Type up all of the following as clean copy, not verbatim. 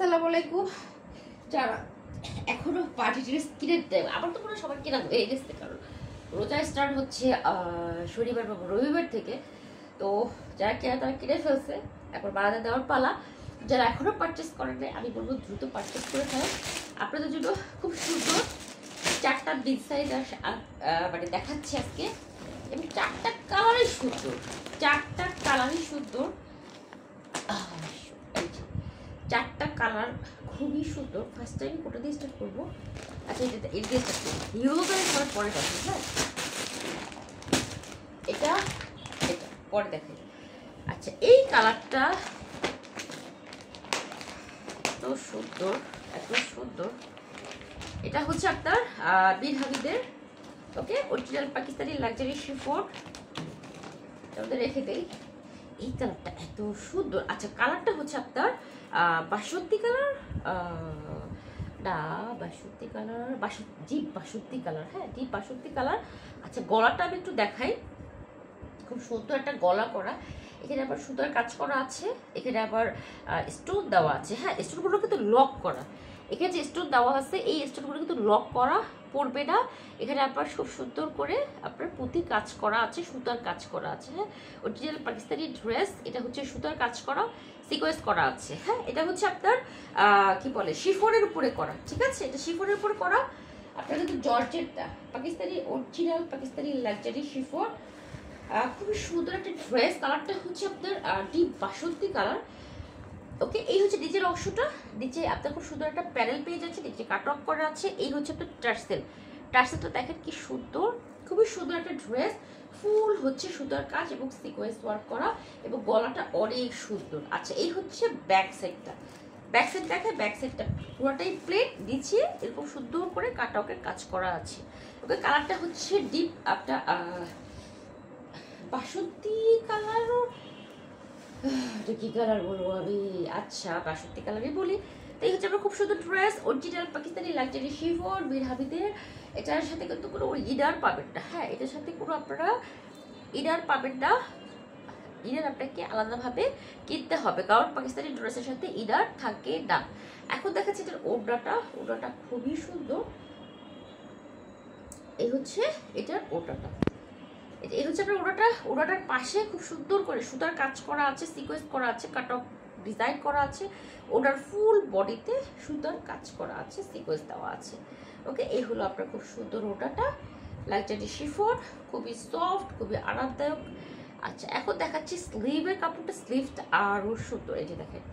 আসসালামু আলাইকুম। যারা এখনো পার্টি ড্রেস কিনে দেয়, আমার তো পুরো সবার কেনা হয়ে গেছে, কারণ রোজা স্টার্ট হচ্ছে শনিবার বা রবিবার থেকে। তো যারা কেনা তারা কিনে ফেলছে, এখন বারাদা দেওয়ার পালা। যারা এখনো পারচেস করেন নাই, আমি বলবো দ্রুত পারচেস করে ফেলেন। আপনাদের জন্য খুব সুন্দর 4টা বিগ সাইজ মানে দেখাচ্ছি আজকে, এবং 4টা কালারই সুন্দর, 4টা কালারই সুন্দর। 4টা কালার খুবই সুন্দর। ফার্স্ট টাইম কোটা দিয়ে স্টার্ট করবো। আচ্ছা, এটা এর দিয়ে স্টার্ট করবো। ইয়েলো কালার পরে পরে দেখেন, হ্যাঁ এটা এটা পরে দেখেন। আচ্ছা, এই কালারটা এত সুন্দর, এত সুন্দর। এটা হচ্ছে আপনার বিন হাবিদের, ওকে, অরিজিনাল পাকিস্তানি লাক্সারি শিফন। আমাদের রেখে দেই। এই কালারটা এত সুন্দর। আচ্ছা, কালারটা হচ্ছে আপনার বাসন্তী কালার, না বাসন্তী কালার, ডিপ বাসন্তী কালার, হ্যাঁ ডিপ বাসন্তী কালার। আচ্ছা, গলাটা আমি একটু দেখাই। খুব সুন্দর একটা গলা করা, এখানে আবার সুতার কাজ করা আছে, এখানে আবার স্টোন দেওয়া আছে। হ্যাঁ, স্টোনগুলো কিন্তু লক করা। এখানে যে স্টোন দেওয়া আছে, এই স্টোনগুলো কিন্তু লক করা, পড়বে না। এখানে আপনার খুব সুন্দর করে আপনার পুঁতি কাজ করা আছে, সুতার কাজ করা আছে। হ্যাঁ, অরিজিনাল পাকিস্তানি ড্রেস। এটা হচ্ছে সুতার কাজ করা, সিকোয়েন্স করা আছে। হ্যাঁ, এটা হচ্ছে আপনার কি বলে শিফনের উপরে করা, ঠিক আছে, এটা শিফনের উপরে করা। আপনার কিন্তু জর্জেটটা Pakistani original Pakistani luxury chiffon. খুবই সুন্দর একটা ড্রেস। কালারটা হচ্ছে আপনার ডিপ বাসন্তী কালার। ওকে, এই হচ্ছে নিচের অংশটা। নিচে আপনার খুব সুন্দর একটা প্যানেল পেয়ে যাচ্ছে, নিচে কাট অফ করা আছে। এই হচ্ছে আপনার টার্সেল। টার্সেলটা দেখেন কি সুন্দর, খুবই সুন্দর একটা ড্রেস। ফুল হচ্ছে সুতার কাজ এবং সিকোয়েন্স ওয়ার্ক করা, এবং গলাটা অনেক সুন্দর। আচ্ছা, এই হচ্ছে ব্যাক সাইডটা। ব্যাক সাইড দেখে, ব্যাক সাইডটা পুরোটাই প্লেন, নিচে এরকম সুন্দর করে কাট অফের কাজ করা আছে। ওকে, কালারটা হচ্ছে ডিপ আপনার বাসন্তী কালারও, এটা কি কালার বলবো আমি? আচ্ছা, বাসন্তী কালারই বলি। তো এই হচ্ছে আমরা খুব সুন্দর dress, original Pakistani luxury chiffon বীর হাবিদের। এটার সাথে কিন্তু কোনো ইনার পাবেন না। হ্যাঁ, এটার সাথে কোনো আপনারা ইনার পাবেন না। ইনার আপনাকে আলাদাভাবে কিনতে হবে, কারণ পাকিস্তানি ড্রেসের সাথে ইনার থাকে না। এখন দেখাচ্ছি এটার ওড়নাটা। ওড়নাটা খুবই সুন্দর। এই হচ্ছে এটার ওড়নাটা। এই হচ্ছে আপনার ওড়নাটার পাশে খুব সুন্দর করে সুতার কাজ করা আছে, সিকোয়েন্স করা আছে, কাট অফ ডিজাইন করা আছে। ওড়নার ফুল বডিতে সুতার কাজ করা আছে, সিকোয়েন্স দেওয়া আছে। ওকে, এই হলো আপনার খুব সুন্দর ওড়নাটা, লাক্সারি শিফন, খুবই সফট, খুবই আরামদায়ক। আচ্ছা, এখন দেখাচ্ছি স্লিভের কাপড়টা। স্লিভটা আরো সুন্দর, এই যে দেখেন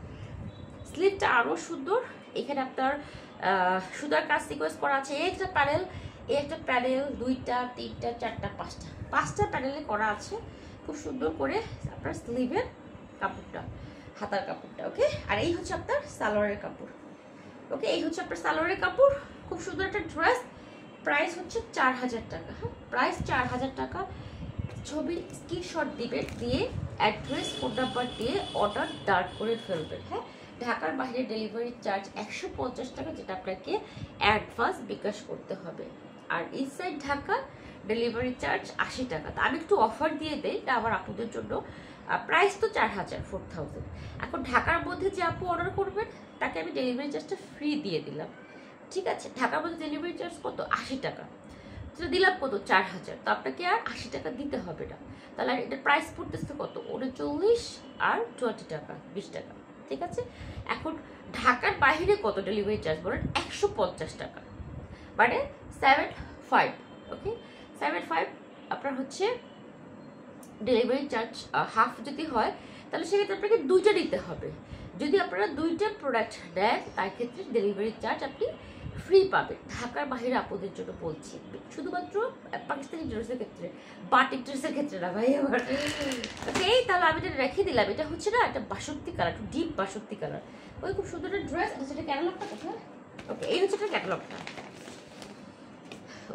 স্লিভটা আরো সুন্দর। এখানে আপনার সুতার কাজ সিকোয়েন্স করা আছে। এই একটা প্যানেল, এই একটা প্যানেল, 2টা 3টা 4টা 5টা প্যানেলে করা আছে খুব সুন্দর করে আপনার স্লিভের কাপড়টা, হাতার কাপড়টা। ওকে, আর এই হচ্ছে আপনার সালোয়ারের কাপড়। ওকে, এই হচ্ছে আপনার সালোয়ারের কাপড়। খুব সুন্দর একটা ড্রেস। প্রাইস হচ্ছে 4000 টাকা। হ্যাঁ, প্রাইস 4000 টাকা। ছবি স্ক্রিনশট দিবেন, দিয়ে অ্যাড্রেস ফোন নাম্বার দিয়ে অর্ডার ডান করে ফেলবেন। হ্যাঁ, ঢাকার বাইরে ডেলিভারি চার্জ 150 টাকা, যেটা আপনাকে অ্যাডভান্স বিকাশ করতে হবে। আর ইনসাইড ঢাকা ডেলিভারি চার্জ 80 টাকা। তা আমি একটু অফার দিয়ে দেই, এটা আমার আপুদের জন্য। প্রাইস তো 4000 এখন ঢাকার মধ্যে যে আপু অর্ডার করবেন, তাকে আমি ডেলিভারি চার্জটা ফ্রি দিয়ে দিলাম, ঠিক আছে। ঢাকার মধ্যে ডেলিভারি চার্জ কত? 80 টাকা। তো দিলাম কত? 4000। তো আপনাকে আর 80 টাকা দিতে হবে না। তাহলে এটা প্রাইস পড়তেছে কত? 39 আর 20 টাকা, 20 টাকা, ঠিক আছে। এখন ঢাকার বাইরে কত ডেলিভারি চার্জ বলেন? 150 টাকা, মানে 75। ওকে, 75 আপনার হচ্ছে ডেলিভারি চার্জ। হাফ যদি হয়, তাহলে সেক্ষেত্রে আপনাকে 2টা নিতে হবে। যদি আপনারা 2টা প্রোডাক্ট নেন, তার ক্ষেত্রে ডেলিভারি চার্জ আপনি ফ্রি পাবেন। ঢাকার বাইরে আপুদের জন্য বলছি, শুধুমাত্র পাকিস্তানি ড্রেসের ক্ষেত্রে, বাটিক ড্রেসের ক্ষেত্রে না ভাই আমার। এই তাহলে আমি এটা রেখে দিলাম। এটা হচ্ছে না একটা বাসন্তী কালার, ডিপ বাসন্তী কালার। ওই খুব সুন্দর একটা ড্রেস। সেটা ক্যাটালগটা কোথায়? ওকে, এই হচ্ছে একটা ক্যাটালগটা।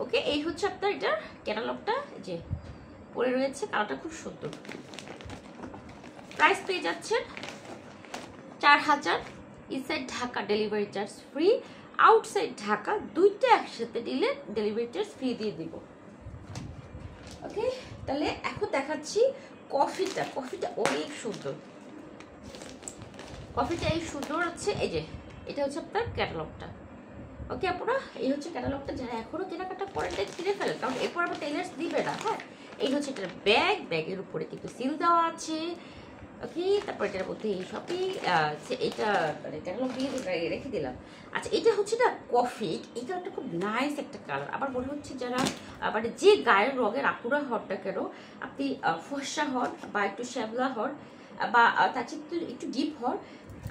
ওকে, এই হচ্ছে আপনার এটার ক্যাটালগটা, যে পরে রয়েছে। কালারটা খুব সুন্দর। প্রাইস পেয়ে যাচ্ছেন 4000। Inside Dhaka delivery charge free, outside Dhaka 2টা একসাথে দিলে ডেলিভারি চার্জ ফ্রি দিয়ে দিব। ওকে, তাহলে এখন দেখাচ্ছি কফিটা। কফিটা অনেক সুন্দর। কফিটা এই সুন্দর আছে, এই যে এটা হচ্ছে আপনার ক্যাটালগটা। ওকে আপুরা, এই হচ্ছে ক্যাটালগটা। যারা এখনো কেনাকাটা করেন কিনে ফেলেন, কারণ এরপর আবার টেলার্স দিবে না। হ্যাঁ, এই হচ্ছে একটা ব্যাগ, ব্যাগের উপরে কিন্তু সিল দেওয়া আছে। ওকে, তারপর এটার মধ্যে এই শপিং এটা মানে ক্যাটালগ দিয়ে রেখে দিলাম। আচ্ছা, এটা হচ্ছে না কফি, এটা একটা খুব নাইস একটা কালার। আমার মনে হচ্ছে যারা মানে যে গায়ের রঙের আপুরা হন না কেন, আপনি ফর্সা হন বা একটু শ্যামলা হন বা তার চেয়ে একটু ডিপ হন,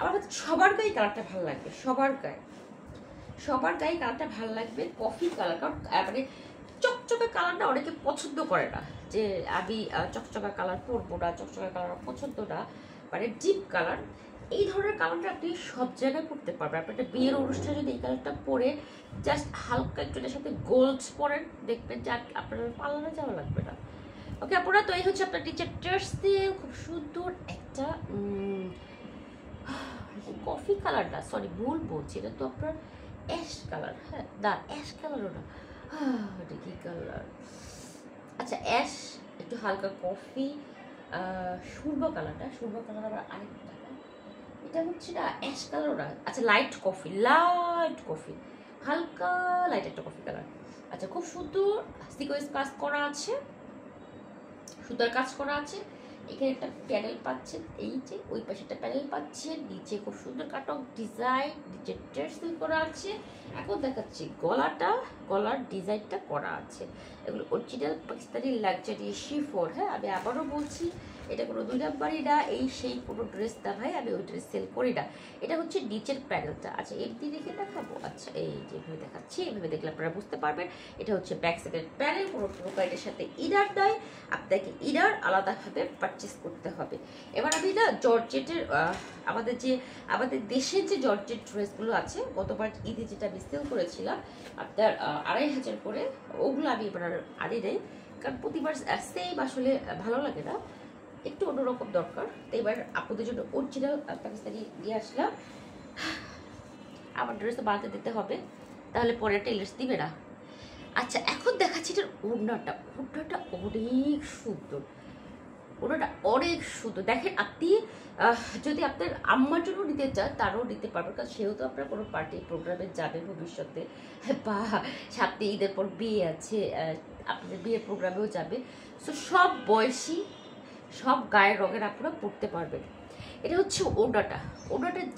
আমার কাছে সবার গায়ে কালারটা ভালো লাগবে। সবার গায়ে কালারটা ভালো লাগবে, কফি কালার। কারণ মানে চকচকে কালারটা অনেকে পছন্দ করে না, যে আমি চকচকা কালার পরবো না, চকচকা কালার পছন্দ না, মানে ডিপ কালার। এই ধরনের কালারটা আপনি সব জায়গায় পরতে পারবেন। আপনি একটা বিয়ের অনুষ্ঠানে যদি এই কালারটা পরে জাস্ট হালকা একটু এটার সাথে গোল্ড পরেন, দেখবেন যে আপনার পার্লারে যাওয়া লাগবে না। ওকে আপনারা, তো এই হচ্ছে আপনার টিচার ট্রেস দিয়ে খুব সুন্দর একটা কফি কালার না, সরি ভুল বলছি, এটা তো আপনার অ্যাশ কালার। হ্যাঁ না, অ্যাশ কালারও না, এটা কি কালার, আচ্ছা অ্যাশ, একটু হালকা কফি, সুরমা কালারটা, সুরমা কালার আবার আরেকটা, এটা হচ্ছে না অ্যাশ কালারও না, আচ্ছা লাইট কফি, হালকা লাইট একটা কফি কালার। আচ্ছা, খুব সুন্দর সিকোয়েন্স কাজ করা আছে, সুতার কাজ করা আছে। এখানে একটা প্যানেল পাচ্ছেন, এই যে ওই পাশে একটা প্যানেল পাচ্ছেন, নিচে খুব সুন্দর কাটক ডিজাইন, নিচে ট্রেসিং করা আছে। এখন দেখাচ্ছি গলার ডিজাইনটা করা আছে। এগুলো অরিজিনাল পাকিস্তানি লাক্সারি শিফন। হ্যাঁ, আমি আবারও বলছি, এটা কোনো 2 নাম্বারই না, এই সেই কোনো ড্রেস না ভাই, আমি ওই ড্রেস সেল করি না। এটা হচ্ছে নিচের প্যানেলটা। আচ্ছা, এমনি রেখে দেখাবো। আচ্ছা, এই যেভাবে দেখাচ্ছি, এভাবে দেখলে আপনারা বুঝতে পারবেন। এটা হচ্ছে ব্যাক সাইডের প্যানেল, কোনো প্রোকাইটের সাথে ইনার নাই, আপনাকে ইনার আলাদাভাবে পারচেস করতে হবে। এবার আমি না জর্জেটের আমাদের দেশের যে জর্জেট ড্রেসগুলো আছে, গতবার ঈদে যেটা আমি সেল করেছিলাম আপনার 2500 করে, ওগুলো আমি এবার আনি নেই, কারণ প্রতিবার সেম আসলে ভালো লাগে না, একটু অন্যরকম দরকার। তো এবার আপনাদের জন্য অরিজিনাল পাকিস্তানি দিয়ে আসলাম। আমার ড্রেস তো বানাতে দিতে হবে, তাহলে পরে টেলার্স দিবে না। আচ্ছা, এখন দেখাচ্ছি এটার ওড়নাটা অনেক সুন্দর। দেখেন, আপনি যদি আপনার আম্মার জন্য নিতে চান তারও নিতে পারবেন, কারণ সেও তো আপনার কোনো পার্টি প্রোগ্রামে যাবে ভবিষ্যতে, বা সামনে ঈদের পর বিয়ে আছে, আপনাদের বিয়ের প্রোগ্রামেও যাবে। সো সব বয়সী, সব গায়ের রঙের আপনারা পরতে পারবেন। এটা হচ্ছে ওড়নাটা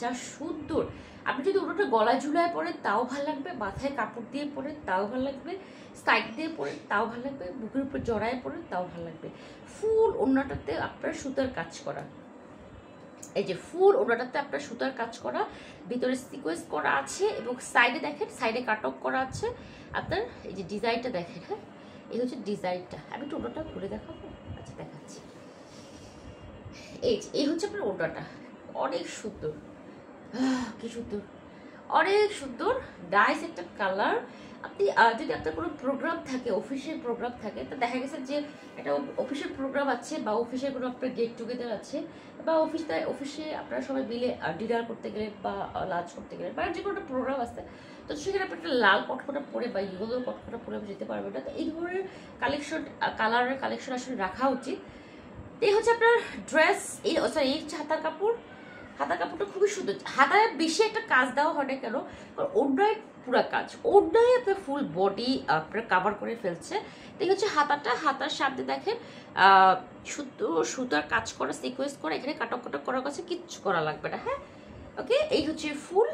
যা সুন্দর। আপনি যদি ওড়নাটা গলায় ঝুলায় পরেন তাও ভালো লাগবে, মাথায় কাপড় দিয়ে পরেন তাও ভালো লাগবে, সাইড দিয়ে পরেন তাও ভালো লাগবে, বুকের উপর জড়ায় পরেন তাও ভালো লাগবে। ফুল ওড়নাটাতে আপনার সুতার কাজ করা, এই যে ফুল ওড়নাটাতে আপনার সুতার কাজ করা, ভিতরে সিকোয়েন্স করা আছে, এবং সাইডে দেখেন, সাইডে কাটক করা আছে আপনার। এই যে ডিজাইনটা দেখেন, হ্যাঁ এই হচ্ছে ডিজাইনটা। আমি একটু ওড়নাটা ঘুরে দেখাবো। আচ্ছা, দেখাচ্ছি। এই হচ্ছে আপনার ওড়নাটা, অনেক সুন্দর, কি সুন্দর, অনেক সুন্দর, নাইস একটা কালার। আপনি যদি আপনার কোনো প্রোগ্রাম থাকে, অফিসের প্রোগ্রাম থাকে, তো দেখা গেছে যে একটা অফিসের প্রোগ্রাম আছে, বা অফিসের কোনো আপনার গেট টুগেদার আছে, বা অফিসে আপনারা সবাই মিলে ডিনার করতে গেলেন বা লাঞ্চ করতে গেলেন, বা যে কোনো একটা প্রোগ্রাম আছে, তো সেখানে আপনি একটা লাল কটকটা পরে বা ইয়েলো কটকটা পরে যেতে পারবেন না। তো এই ধরনের কালারের কালেকশন আসলে রাখা উচিত। এই হচ্ছে আপনার ড্রেস, এই হচ্ছে হাতার কাপড়টা খুবই সুন্দর। হাতায় বেশি একটা কাজ দেওয়া হয় না কেন, কারণ ওড়নায় পুরো কাজ, ওড়নায় আপনার ফুল বডি আপনার কাভার করে ফেলছে। এই হচ্ছে হাতার সামনে দেখেন সুতার কাজ করা, সিকোয়েন্স করা, এখানে কাটক করার কাছে কিচ্ছু করা লাগবে না। হ্যাঁ, ওকে, এই হচ্ছে ফুল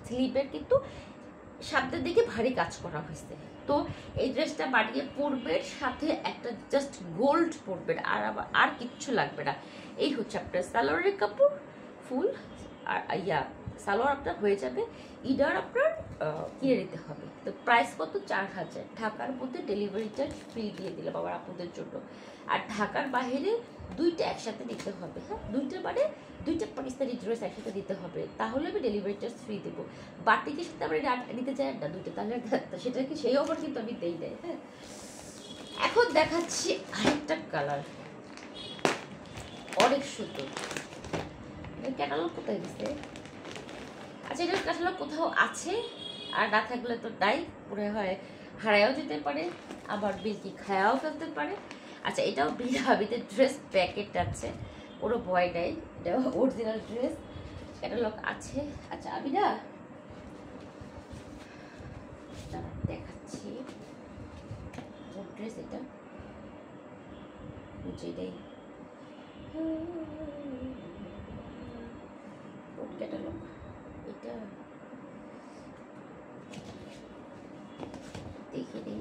স্লিভের কিন্তু সামনের দিকে ভারী কাজ করা হয়েছে। তো এই ড্রেসটা বানিয়ে পরবেন, সাথে একটা জাস্ট গোল্ড পরবেন, আর কিচ্ছু লাগবে না। এই হচ্ছে আপনার সালোয়ারের কাপড় ফুল, আর সালোয়ার আপনার হয়ে যাবে। ইনার আপনার কিনে নিতে হবে। তো প্রাইস কত? 4000। ঢাকার মধ্যে ডেলিভারি চার্জ ফ্রি দিয়ে দিলাম আবার আপনাদের জন্য। আর ঢাকার বাইরে দুইটা একসাথে দিতে হবে। হ্যাঁ, দুইটা পাকিস্তানি ড্রেস একসাথে দিতে হবে, তাহলে আমি ডেলিভারি চার্জ ফ্রি দেবো। বাটিকের সাথে আমরা নিতে চাই না দুইটা, তাহলে সেটা কি সেই অফার কিন্তু আমি দেই নাই। হ্যাঁ, এখন দেখাচ্ছি আরেকটা কালার, অনেক সুন্দর। ক্যাটালগ কোথায় গেছে? আচ্ছা, এটার ক্যাটালগ কোথাও আছে, আর না থাকলে তো নাই, মনে হয় হারায়ও যেতে পারে, আবার বিলকি খায়াও ফেলতে পারে। আচ্ছা, এটাও বিরাবিতে ড্রেস প্যাকেট আছে, কোনো ভয় নাই, এটা অরিজিনাল ড্রেস। ক্যাটালগ আছে। আচ্ছা আমি না দেখাচ্ছি ড্রেস, এটা যেটাই ক্যাটালগ, এটা দেখে নিই।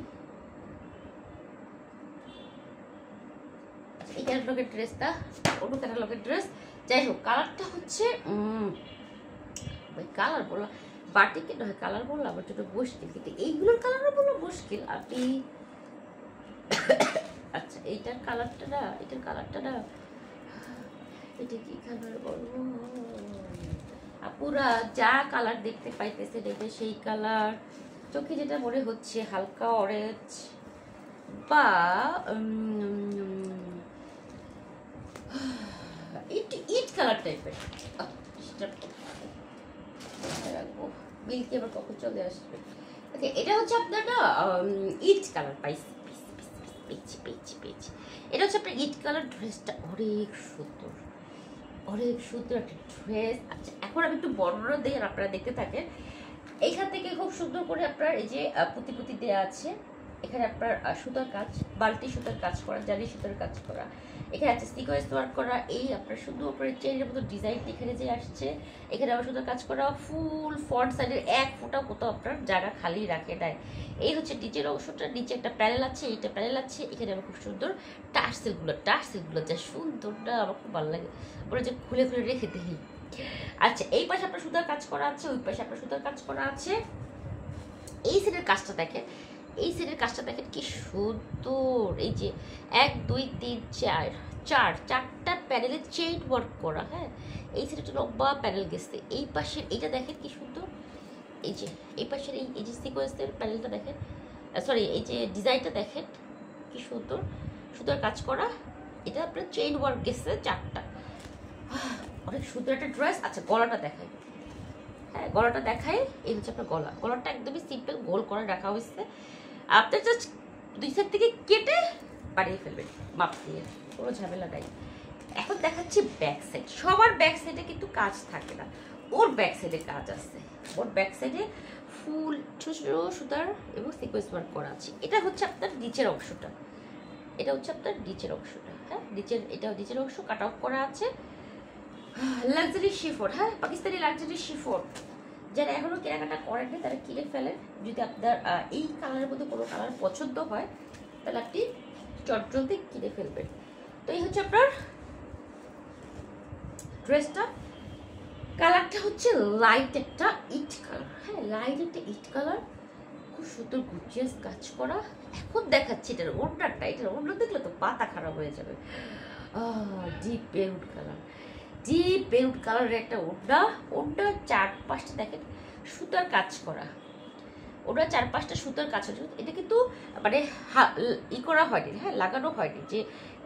এই ক্যাটালগের ড্রেসটা অন্য ক্যাটালগের ড্রেস। যাই হোক, কালারটা হচ্ছে কালার বললাম বাটিকে নয়, কালার বললাম আমার জন্য মুশকিল, কিন্তু এইগুলোর কালারও বললো মুশকিল আপনি। আচ্ছা এইটার কালারটা না, এটার কালারটা না, এটা কি কালার বলবো আপুরা, যা কালার দেখতে পাইতেছে দেখবে সেই কালার, চোখে যেটা মনে হচ্ছে হালকা অরেঞ্জ বা ইট কালার টাইপের। রাখবো বিলকে আবার কখন চলে আসবে। ওকে, এটা হচ্ছে আপনার না ইট কালার পাইছি, পেয়েছি পেয়েছি পেয়েছি। এটা হচ্ছে আপনার ইট কালার ড্রেসটা, অনেক সুন্দর, অনেক সুন্দর একটা ড্রেস। আচ্ছা এখন আমি একটু বর্ণনা দিই আর আপনারা দেখতে থাকেন। এইখান থেকে খুব সুন্দর করে আপনার এই যে পুঁতি পুঁতি দেওয়া আছে, এখানে আপনার সুতার কাজ, বালতি সুতার কাজ করা, জারি সুতার কাজ করা, এখানে আছে সিকোয়েন্স ওয়ার্ক করা, এই আপনার সুন্দর করে চেইনের মতো ডিজাইন এখানে যে আসছে, এখানে আবার সুতার কাজ করা, ফুল ফ্রন্ট সাইডের এক ফোঁটা কোথাও আপনার জায়গা খালি রাখে দেয়। এই হচ্ছে নিচের অংশটা, নিচে একটা প্যানেল আছে, এইটা প্যানেল আছে, এখানে আবার খুব সুন্দর টার্সেলগুলো যা সুন্দর না, আমার খুব ভালো লাগে, ওরা যে খুলে খুলে রেখে দিই। আচ্ছা এই পাশে আপনার সুতার কাজ করা আছে, ওই পাশে আপনার সুতার কাজ করা আছে। এই সাইডের কাজটা দেখেন, এই সাইডের কাজটা দেখেন কি সুন্দর, এই যে 1 2 3 4 চারটা প্যানেলে চেইন ওয়ার্ক করা। হ্যাঁ, এই সাইডে একটা লম্বা প্যানেল গেছে, এই পাশের এইটা দেখেন কি সুন্দর, এই যে এই পাশের এই যে সিকোয়েন্সের প্যানেলটা দেখেন, সরি এই যে ডিজাইনটা দেখেন কি সুন্দর, সুন্দর কাজ করা, এটা আপনার চেইন ওয়ার্ক গেছে চারটা, অনেক সুন্দর একটা ড্রেস। আচ্ছা গলাটা দেখাই, হ্যাঁ গলাটা দেখাই, এই হচ্ছে আপনার গলা, গলাটা একদমই সিম্পল গোল করে রাখা হয়েছে, আপনার জাস্ট দুই সাইড থেকে কেটে বাড়িয়ে ফেলবেন মাপ দিয়ে, কোনো ঝামেলা নাই। এখন দেখাচ্ছি ব্যাক সাইড, সবার ব্যাক সাইডে কিন্তু কাজ থাকে না, ওর ব্যাক সাইডে কাজ আছে, ওর ব্যাক সাইডে ফুল ছোট ছোট সুতার এবং সিকোয়েন্স ওয়ার্ক করা আছে। এটা হচ্ছে আপনার নিচের অংশটা, এটা হচ্ছে আপনার নিচের অংশটা, হ্যাঁ নিচের, এটা নিচের অংশ কাট অফ করা আছে, লাক্সারি শিফন, হ্যাঁ পাকিস্তানি লাক্সারি শিফন, যারা এখনো কেনাকাটা করেননি তারা কিনে ফেলেন। যদি আপনার এই কালারের মধ্যে কোনো কালার পছন্দ হয় তাহলে আপনি চটজলদি কিনে ফেলবেন। তো এই হচ্ছে আপনার ড্রেসটা, কালারটা হচ্ছে লাইট একটা ইট কালার, হ্যাঁ লাইট একটা ইট কালার, খুব সুন্দর গুজিয়াস কাজ করা। এখন দেখাচ্ছি এটার ওড়নাটা, এটার ওড়না দেখলে তো পাতা খারাপ হয়ে যাবে, ডিপ বেরুড কালার, ডিপ বেরুড কালারের একটা ওড়না, ওড়না 4-5টা দেখেন সুতার কাজ করা, ওটা 4-5টা সুতার কাজ হচ্ছে, এটা কিন্তু মানে ই করা হয়নি, হ্যাঁ লাগানো হয়নি যে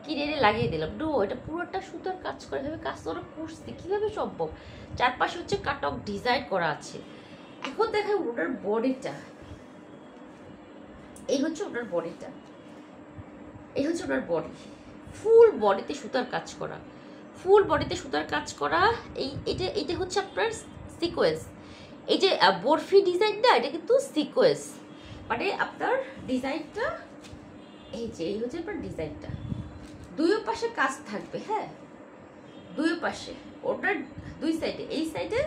কিনে এনে লাগিয়ে দিলাম, নো এটা পুরোটা সুতার কাজ করে এভাবে কাজ করা করছে, কীভাবে সম্ভব, 4 পাশে হচ্ছে কাট অফ ডিজাইন করা আছে। এখন দেখায় ওটার বডিটা, এই হচ্ছে ওটার বডিটা, এই হচ্ছে ওটার বডি, ফুল বডিতে সুতার কাজ করা, ফুল বডিতে সুতার কাজ করা। এটা হচ্ছে আপনার সিকোয়েন্স, এই যে বরফি ডিজাইনটা এটা কিন্তু সিকোয়েন্স, মানে আপনার ডিজাইনটা এই যে এই হচ্ছে আপনার ডিজাইনটা, দুই পাশে কাজ থাকবে, হ্যাঁ দুই পাশে, ওটার দুই সাইডে, এই সাইডে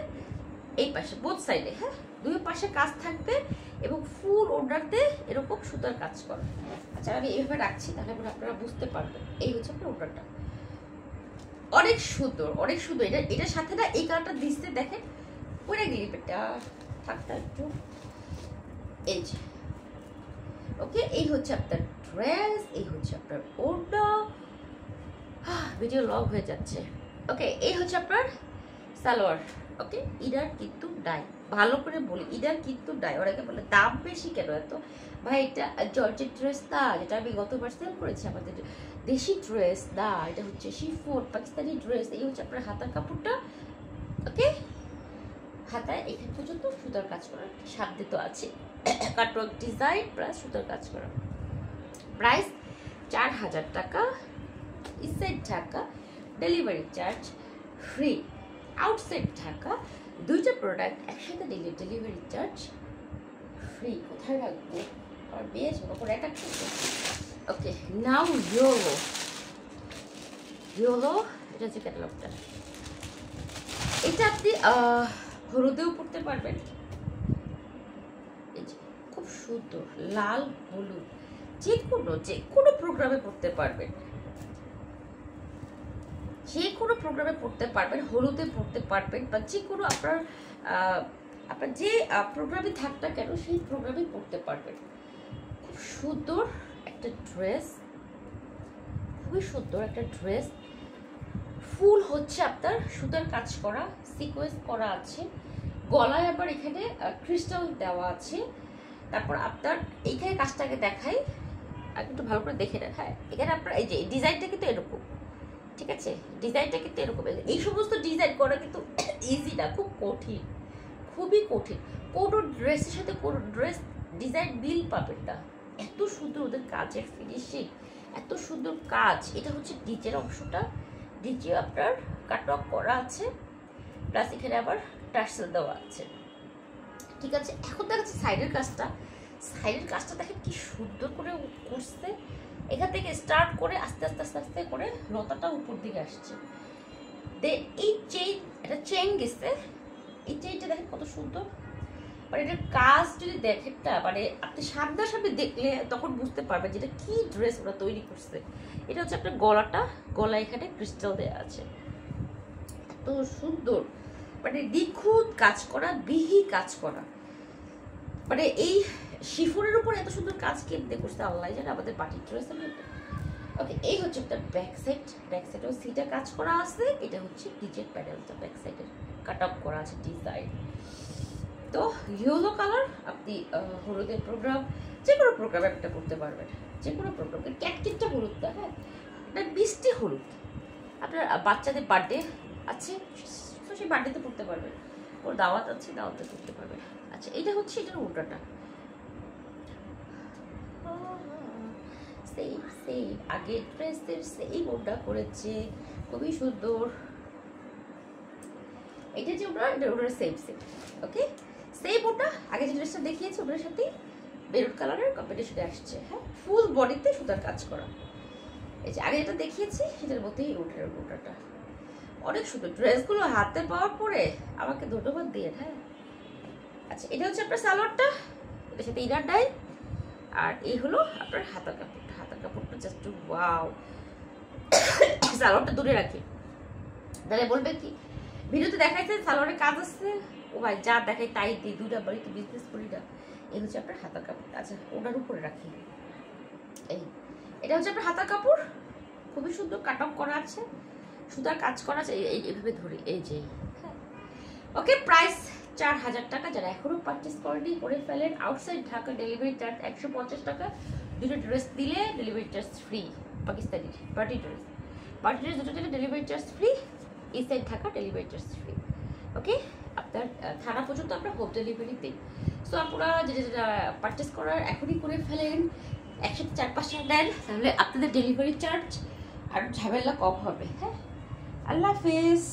এই পাশে, বোথ সাইডে, হ্যাঁ দুই পাশে কাজ থাকবে এবং ফুল ওটারতে এরকম সুতার কাজ করা। আচ্ছা আমি এইভাবে রাখছি তাহলে আপনারা বুঝতে পারবেন। এই হচ্ছে আপনার ওটারটা, অনেক সুন্দর, অনেক সুন্দর। এটার সাথে না এই কালারটা দিচ্ছে দেখেন, পরে গেলি বেটা থাকতা একটু, এই যে ওকে, এই হচ্ছে আপনার ড্রেস, এই হচ্ছে আপনার ওড়না, ভিডিও লং হয়ে যাচ্ছে। ওকে এই হচ্ছে আপনার সালোয়ার। ওকে ইডার কিন্তু ডাই, ভালো করে বলি ইডার কিন্তু ডাই, ওরাকে বলে দাম বেশি কেন এত, ভাই এটা জর্জের ড্রেস না, যেটা আমি গতবার সেল করেছি আমাদের দেশি ড্রেস না, এটা হচ্ছে শিফন পাকিস্তানি ড্রেস। এই হচ্ছে আপনার হাতার কাপড়টা, ওকে হাতায় এখান পর্যন্ত সুতার কাজ করা, সাথে তো আছে কাটওয়ার্ক ডিজাইন প্লাস সুতার কাজ করা, প্রাইস 4000 টাকা, inside Dhaka, delivery charge free. Outside Dhaka, দুইটা প্রোডাক্ট একসাথে ডেলিভারি চার্জ ফ্রি। কোথায় রাখবো আর বেশ করে একটা ওকে। নাও ইয়োলো, ইয়োলো এটা হচ্ছে ক্যাটালগটা। এটা আপনি হলুদেও পড়তে পারবেন, এই যে খুব সুন্দর লাল হলুদ, যে কোনো প্রোগ্রামে পড়তে পারবেন, যে কোনো প্রোগ্রামে পড়তে পারবেন, হলুদে পড়তে পারবেন, বা যে কোনো আপনার যে প্রোগ্রামে থাক না কেন সেই প্রোগ্রামে পড়তে পারবেন। খুব সুন্দর একটা ড্রেস, খুবই সুন্দর একটা ড্রেস। ফুল হচ্ছে আপনার সুতার কাজ করা, সিকোয়েন্স করা আছে, গলায় আবার এখানে ক্রিস্টাল দেওয়া আছে। তারপর আপনার এইখানে কাজটাকে দেখাই, একটু ভালো করে দেখে নেন। হ্যাঁ, এখানে আপনার এই যে ডিজাইনটা কিন্তু এরকম, ঠিক আছে, ডিজাইনটা কিন্তু এরকম। এই সমস্ত ডিজাইন করা কিন্তু ইজি না, খুব কঠিন, খুবই কঠিন। কোনো ড্রেসের সাথে কোনো ড্রেস ডিজাইন মিল পাবেন না, এত সুন্দর ওদের কাজের ফিনিশিং, এত সুন্দর কাজ। এটা হচ্ছে নিচের অংশটা, নিচে আপনার কাটওয়ার্ক করা আছে, প্লাস এখানে আবার টার্সেল দেওয়া আছে, ঠিক আছে। এখন দেখাচ্ছে সাইডের কাজটা, সাইডের কাজটা দেখেন কি সুন্দর করে করছে। এখান থেকে স্টার্ট করে আস্তে আস্তে আস্তে আস্তে করে লতাটা উপর দিকে আসছে। দেন এই চেইন, এটা চেইন গেছে, এই চেইনটা দেখেন কত সুন্দর। মানে এটার কাজ যদি দেখেন না, মানে আপনি সামনাসামনি দেখলে তখন বুঝতে পারবেন যেটা কি ড্রেস ওরা তৈরি করছে। এটা হচ্ছে আপনার গলাটা, গলা এখানে ক্রিস্টাল দেওয়া আছে, এত সুন্দর, মানে নিখুঁত কাজ করা, বিহি কাজ করা। মানে এই শিফনের উপর এত সুন্দর কাজ কেমনে করছে আল্লাহ জানে, আমাদের পার্টির ড্রেসের মধ্যে। ওকে, এই হচ্ছে আপনার ব্যাক সাইড, ব্যাক সাইডেও সিটা কাজ করা আছে। এটা হচ্ছে নিচের প্যানেলটা, ব্যাক সাইডের কাট আপ করা আছে ডিজাইন। তো ইয়েলো কালার আপনি হলুদের প্রোগ্রাম, যে কোনো প্রোগ্রামে একটা করতে পারবেন, যে কোনো প্রোগ্রামে। ক্যাটকিটটা হলুদটা, হ্যাঁ, এটা মিষ্টি হলুদ। আপনার বাচ্চাদের বার্থডে আছে, তো সেই বার্থডেতে পড়তে পারবেন, ওর দাওয়াত আছে, দাওয়াতে পড়তে পারবেন। আচ্ছা, এটা হচ্ছে এটার উল্টাটা, সেম সেম আগের ড্রেসের সেম ওটা করেছে, খুবই সুন্দর। এটা যে ওটা, এটা ওটার সেম সেম, ওকে, সেম ওটা আগে যে ড্রেসটা দেখিয়েছি ওটার সাথে মেরুন কালারের কম্বিনেশনে আসছে। হ্যাঁ, ফুল বডিতে সুতার কাজ করা। এই যে আগে যেটা দেখিয়েছি সেটার মধ্যেই ওটার ওটাটা অনেক সুন্দর। ড্রেসগুলো হাতে পাওয়ার পরে আমাকে ধন্যবাদ দিয়ে। হ্যাঁ, আচ্ছা, এটা হচ্ছে আপনার সালোয়ারটা, এটার সাথে ইনার ডাই, আর এই হলো আপনার হাতার কাপড়টা। হাতার কাপড়টা জাস্ট ওয়াও। সালোয়ারটা দূরে রাখি, তাহলে বলবে কি ভিডিওতে দেখাইছে সালোয়ারের কাজ আছে, ও ভাই যা দেখাই তাই দিই, দুইটা বাড়িতে বিজনেস করি না। এই হচ্ছে আপনার হাতার কাপড়। আচ্ছা, ওটার উপরে রাখি, এই এটা হচ্ছে আপনার হাতার কাপড়, খুবই সুন্দর কাট অফ করা আছে, সুতার কাজ করা আছে, এইভাবে ধরি, এই যে। হ্যাঁ, ওকে, প্রাইস 4000 টাকা। যারা এখনো পারচেস করেনি করে ফেলেন। আউটসাইড ঢাকা ডেলিভারি চার্জ 150 টাকা। দুটো ড্রেস দিলে delivery charge free. Pakistani party dress, party dress দুটো দিলে ডেলিভারি চার্জ ফ্রি। এই side Dhaka delivery charge free. Okay, আপনার থানা পর্যন্ত আমরা হোম ডেলিভারি দিই। সো আপনারা যেটা পারচেস করার এখনই করে ফেলেন, একসাথে 4-5টা নেন, তাহলে আপনাদের ডেলিভারি চার্জ আর ঝামেলা কম হবে। হ্যাঁ, আল্লাহ হাফেজ।